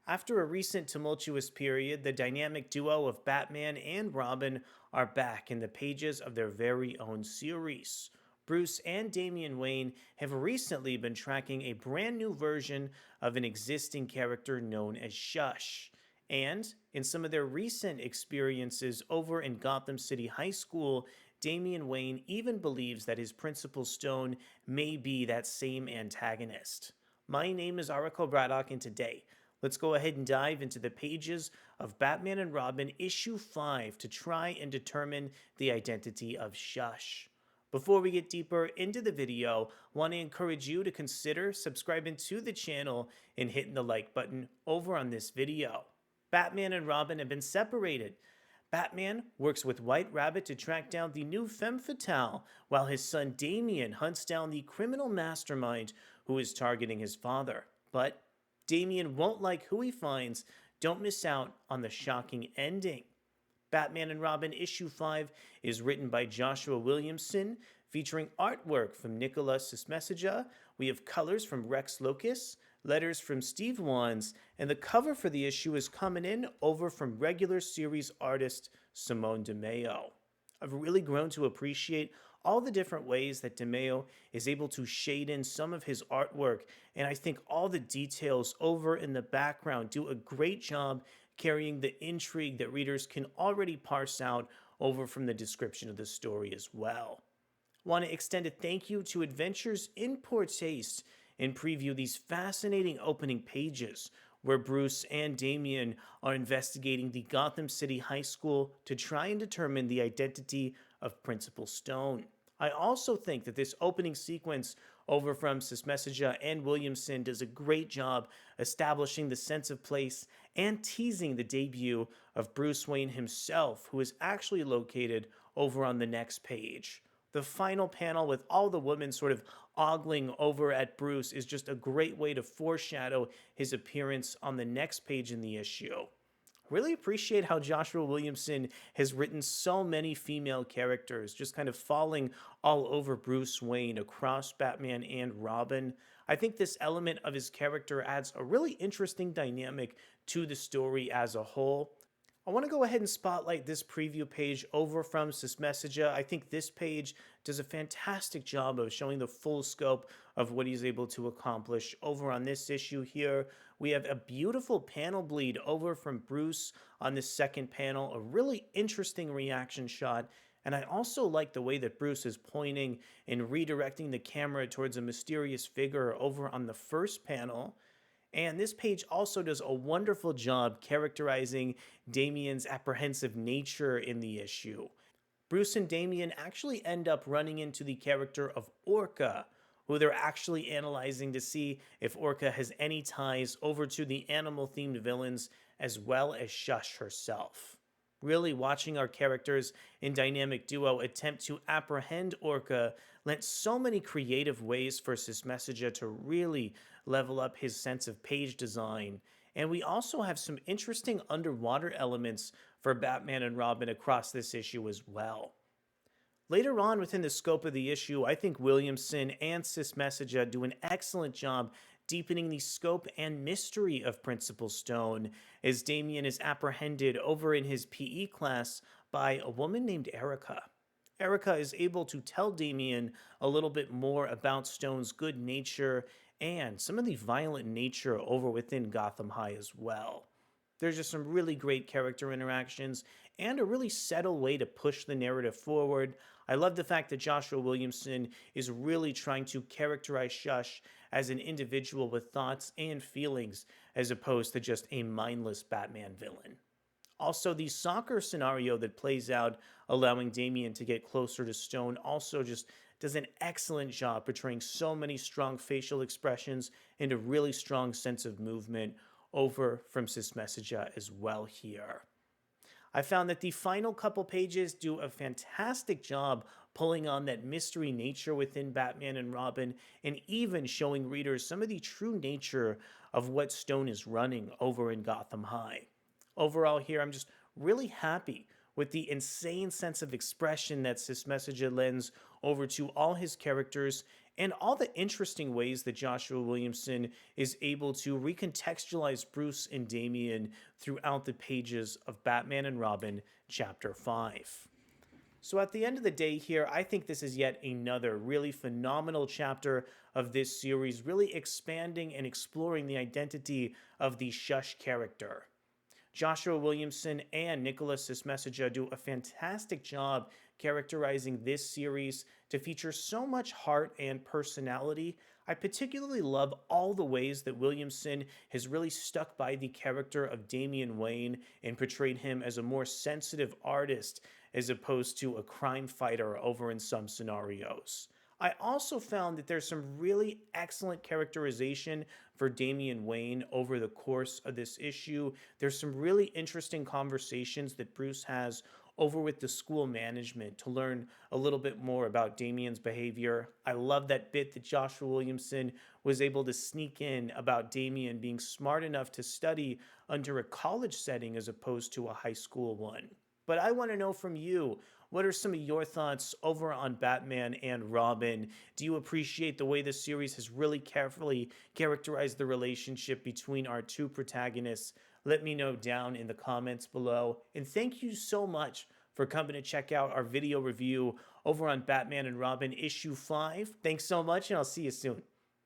After a recent tumultuous period, the dynamic duo of Batman and Robin are back in the pages of their very own series. Bruce and Damian Wayne have recently been tracking a brand new version of an existing character known as Shush. And in some of their recent experiences over in Gotham City High School, Damian Wayne even believes that his Principal Stone may be that same antagonist. My name is Oracle Braddock, and today, let's go ahead and dive into the pages of Batman and Robin issue 5 to try and determine the identity of Shush. Before we get deeper into the video, I want to encourage you to consider subscribing to the channel and hitting the like button over on this video. Batman and Robin have been separated. Batman works with White Rabbit to track down the new femme fatale, while his son Damian hunts down the criminal mastermind who is targeting his father. But Damian won't like who he finds. Don't miss out on the shocking ending. Batman and Robin issue 5 is written by Joshua Williamson, featuring artwork from Nikola Cizmesija. We have colors from Rex Lokus, letters from Steve Wands, and the cover for the issue is coming in over from regular series artist Simone Di Meo. I've really grown to appreciate all the different ways that Di Meo is able to shade in some of his artwork, and I think all the details over in the background do a great job carrying the intrigue that readers can already parse out over from the description of the story as well. I want to extend a thank you to Adventures in Poor Taste and preview these fascinating opening pages where Bruce and Damian are investigating the Gotham City High School to try and determine the identity of Principal Stone. I also think that this opening sequence over from Cizmesija and Williamson does a great job establishing the sense of place and teasing the debut of Bruce Wayne himself, who is actually located over on the next page. The final panel with all the women sort of ogling over at Bruce is just a great way to foreshadow his appearance on the next page in the issue. Really appreciate how Joshua Williamson has written so many female characters, just kind of falling all over Bruce Wayne across Batman and Robin. I think this element of his character adds a really interesting dynamic to the story as a whole. I want to go ahead and spotlight this preview page over from Cizmesija. I think this page does a fantastic job of showing the full scope of what he's able to accomplish. Over on this issue here, we have a beautiful panel bleed over from Bruce on this second panel, a really interesting reaction shot. And I also like the way that Bruce is pointing and redirecting the camera towards a mysterious figure over on the first panel. And this page also does a wonderful job characterizing Damian's apprehensive nature in the issue. Bruce and Damian actually end up running into the character of Orca, who they're actually analyzing to see if Orca has any ties over to the animal-themed villains as well as Shush herself. Really watching our characters in dynamic duo attempt to apprehend Orca lent so many creative ways for Cizmesija to really level up his sense of page design. And we also have some interesting underwater elements for Batman and Robin across this issue as well. Later on within the scope of the issue, I think Williamson and Cizmesija do an excellent job deepening the scope and mystery of Principal Stone as Damian is apprehended over in his PE class by a woman named Erica. Erica is able to tell Damian a little bit more about Stone's good nature and some of the violent nature over within Gotham High as well. There's just some really great character interactions and a really subtle way to push the narrative forward. I love the fact that Joshua Williamson is really trying to characterize Shush as an individual with thoughts and feelings as opposed to just a mindless Batman villain. Also, the soccer scenario that plays out, allowing Damian to get closer to Stone, also just does an excellent job portraying so many strong facial expressions and a really strong sense of movement over from Cizmesija as well here. I found that the final couple pages do a fantastic job pulling on that mystery nature within Batman and Robin and even showing readers some of the true nature of what Stone is running over in Gotham High. Overall here, I'm just really happy with the insane sense of expression that Cizmesija lends over to all his characters and all the interesting ways that Joshua Williamson is able to recontextualize Bruce and Damian throughout the pages of Batman and Robin Chapter 5. So at the end of the day here, I think this is yet another really phenomenal chapter of this series, really expanding and exploring the identity of the Shush character. Joshua Williamson and Nikola Cizmesija do a fantastic job characterizing this series to feature so much heart and personality. I particularly love all the ways that Williamson has really stuck by the character of Damian Wayne and portrayed him as a more sensitive artist as opposed to a crime fighter over in some scenarios. I also found that there's some really excellent characterization for Damian Wayne over the course of this issue. There's some really interesting conversations that Bruce has over with the school management to learn a little bit more about Damian's behavior. I love that bit that Joshua Williamson was able to sneak in about Damian being smart enough to study under a college setting as opposed to a high school one. But I want to know from you, what are some of your thoughts over on Batman and Robin? Do you appreciate the way the series has really carefully characterized the relationship between our two protagonists? Let me know down in the comments below. And thank you so much for coming to check out our video review over on Batman and Robin issue 5. Thanks so much, and I'll see you soon.